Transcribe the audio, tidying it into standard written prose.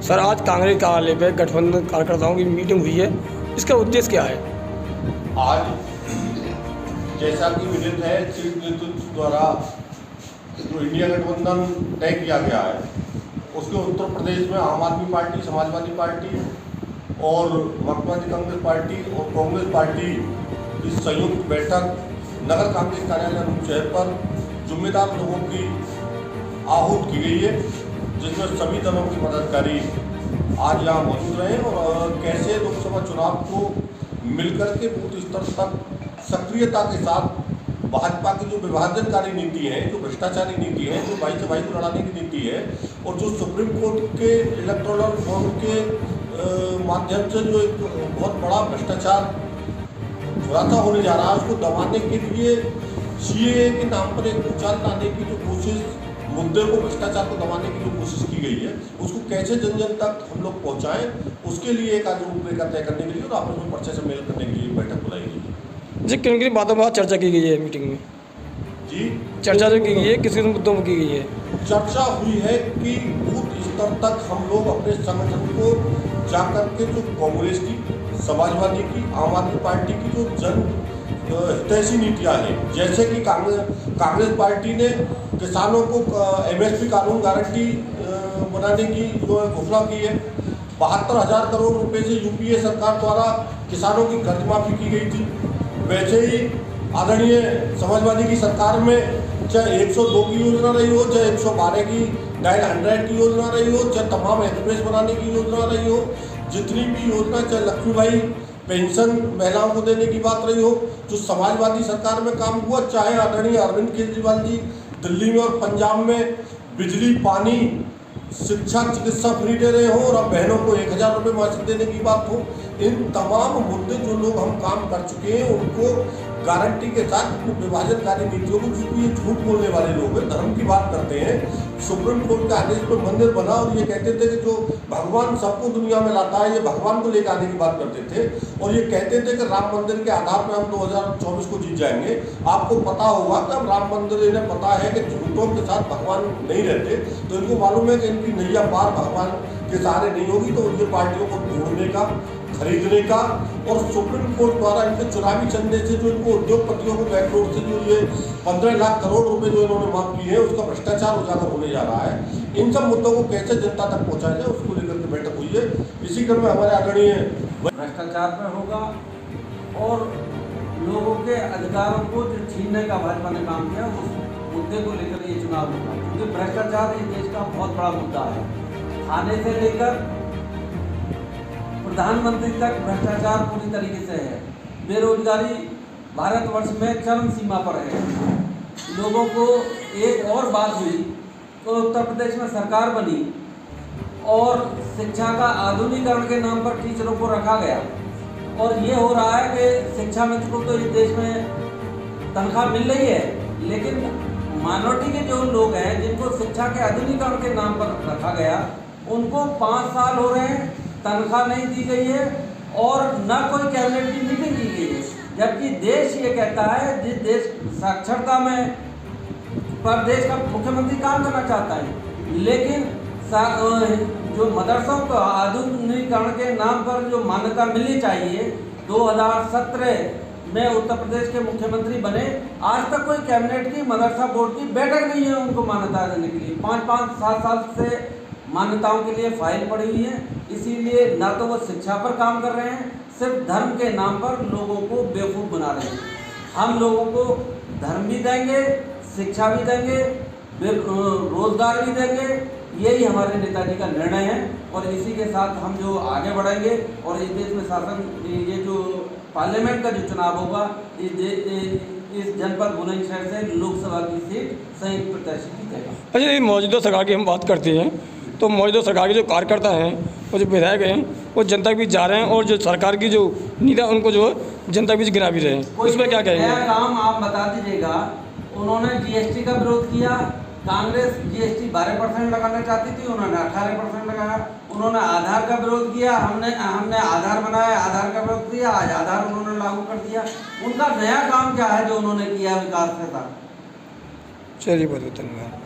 Sir, आज कांग्रेस कार्यालय पे गठबंधन कार्यकर्ताओं की मीटिंग हुई है, इसका उद्देश्य क्या है? आज जैसा कि विदित है, चीफ नेतृत्व द्वारा जो इंडिया गठबंधन तय किया गया है, उसके उत्तर प्रदेश में आम आदमी पार्टी, समाजवादी पार्टी और मार्क्सवादी कांग्रेस पार्टी और कांग्रेस पार्टी की संयुक्त बैठक नगर कांग्रेस कार्यालय अनूप शहर पर जिम्मेदार लोगों की आहूत की गई है, जिसमें सभी दलों के पदाधिकारी आज यहाँ मौजूद रहे और कैसे लोकसभा चुनाव को मिलकर के बूथ स्तर तक सक्रियता के साथ भाजपा की जो विभाजनकारी नीति है, जो भ्रष्टाचारी नीति है, जो भाई से भाई को लड़ाने की नीति है और जो सुप्रीम कोर्ट के इलेक्टोरल बॉन्ड के माध्यम से जो एक बहुत बड़ा भ्रष्टाचार खुलासा होने जा रहा है, उसको दबाने के लिए सीएए के नाम पर एक भूचाल लाने की जो कोशिश, मुद्दे को, भ्रष्टाचार को दबाने की जो कोशिश की गई है, उसको कैसे जन जन तक हम लोग पहुँचाएँ, उसके लिए एक आज रूपरेखा तय करने के लिए और आपस में पर्चे से मेल करने के लिए बैठक बुलाई गई है। जी, किन किन बातों पर चर्चा की गई है मीटिंग में? जी, चर्चा जो की गई है, किस किन मुद्दों पर की गई है? चर्चा हुई है कि बूथ स्तर तक हम लोग अपने संगठन को जाकर के जो कांग्रेस की, समाजवादी की, आम आदमी पार्टी की जो जन हितैषी नीतियाँ हैं, जैसे कि कांग्रेस पार्टी ने किसानों को एमएसपी कानून गारंटी बनाने की जो घोषणा की है, 72,000 करोड़ रुपए से यूपीए सरकार द्वारा किसानों की कर्ज माफी की गई थी। वैसे ही आदरणीय समाजवादी की सरकार में चाहे 102 की योजना रही हो, चाहे 112 की, 900 की योजना रही हो, चाहे तमाम एक्सप्रेस बनाने की योजना रही हो, जितनी भी योजना, चाहे लक्ष्मीबाई पेंशन महिलाओं को देने की बात रही हो, जो समाजवादी सरकार में काम हुआ, चाहे आदरणीय अरविंद केजरीवाल जी दिल्ली में और पंजाब में बिजली, पानी, शिक्षा, चिकित्सा फ्री दे रहे हो और अब बहनों को 1,000 रुपये मासिक देने की बात हो, इन तमाम मुद्दे जो लोग हम काम कर चुके हैं उनको गारंटी के साथ विभाजनकारी नीतियों को, क्योंकि ये झूठ बोलने वाले लोग हैं, धर्म की बात करते हैं। सुप्रीम कोर्ट के आदेश पर मंदिर बना और ये कहते थे कि जो भगवान सबको दुनिया में लाता है, ये भगवान को लेकर आने की बात करते थे और ये कहते थे कि राम मंदिर के आधार पर हम 2024 को जीत जाएंगे। आपको पता होगा कि अब राम मंदिर, इन्हें पता है कि झूठों के साथ भगवान नहीं रहते, तो इनको मालूम है कि इनकी नैया पार भगवान के सहारे नहीं होगी, तो उनके पार्टियों को तोड़ने का, खरीदने का और सुप्रीम कोर्ट द्वारा इनके चुनावी चंदे से जो इनको उद्योगपतियों को बैकरोड से जो ये 15 लाख करोड़ रुपए जो इन्होंने माफ किए हैं, उसका भ्रष्टाचार उजागर होने जा रहा है। इन सब मुद्दों को कैसे जनता तक पहुंचाया जाए, उसको लेकर के बैठक हुई है। इसी क्रम में हमारे आदरणीय भ्रष्टाचार पर होगा और लोगों के अधिकारों को जो छीनने का भाजपा ने काम किया, उस मुद्दे को लेकर ये चुनाव होगा, क्योंकि भ्रष्टाचार इस देश का बहुत बड़ा मुद्दा है। थाने से लेकर प्रधानमंत्री तक भ्रष्टाचार पूरी तरीके से है। बेरोजगारी भारतवर्ष में चरम सीमा पर है। लोगों को एक और बात हुई तो उत्तर प्रदेश में सरकार बनी और शिक्षा का आधुनिकीकरण के नाम पर टीचरों को रखा गया और ये हो रहा है कि शिक्षा मित्रों को इस देश में तनख्वाह मिल रही है, लेकिन माइनॉरिटी के जो लोग हैं जिनको शिक्षा के आधुनिकीकरण के नाम पर रखा गया, उनको 5 साल हो रहे हैं, तनख्वाह नहीं दी गई है और न कोई कैबिनेट की मीटिंग की गई है। जबकि देश ये कहता है, जिस देश साक्षरता में पर देश का मुख्यमंत्री काम करना चाहता है, लेकिन जो मदरसों को आधुनिकीकरण के नाम पर जो मान्यता मिलनी चाहिए, 2017 में उत्तर प्रदेश के मुख्यमंत्री बने, आज तक कोई कैबिनेट की, मदरसा बोर्ड की बैठक नहीं है उनको मान्यता देने के लिए। 5-5, 7 साल से मान्यताओं के लिए फाइल पड़ी हुई है। इसीलिए ना तो वो शिक्षा पर काम कर रहे हैं, सिर्फ धर्म के नाम पर लोगों को बेवकूफ़ बना रहे हैं। हम लोगों को धर्म भी देंगे, शिक्षा भी देंगे, रोजगार भी देंगे, यही हमारे नेताजी का निर्णय है और इसी के साथ हम जो आगे बढ़ेंगे और इस देश में शासन, ये जो पार्लियामेंट का जो चुनाव होगा, इस जनपद बुलंदशहर से लोकसभा की सीट संयुक्त प्रत्याशी की जाएगी। अच्छा, ये मौजूदा सरकार की हम बात करते हैं तो मौजूदा सरकार के जो कार्यकर्ता हैं और जो विधायक हैं वो जनता के बीच जा रहे हैं और जो सरकार की जो नीति है उनको जो जनता के बीच गिरा भी रहे हैं, उसमें क्या कहेंगे? नया काम आप बता दीजिएगा। उन्होंने जीएसटी का विरोध किया, कांग्रेस जीएसटी 12% लगाना चाहती थी, उन्होंने 18% लगाया। उन्होंने आधार का विरोध किया, हमने आधार बनाया, आधार का विरोध किया, आज आधार उन्होंने लागू कर दिया। उनका नया काम क्या है जो उन्होंने किया विकास के साथ? चलिए, बहुत बहुत धन्यवाद।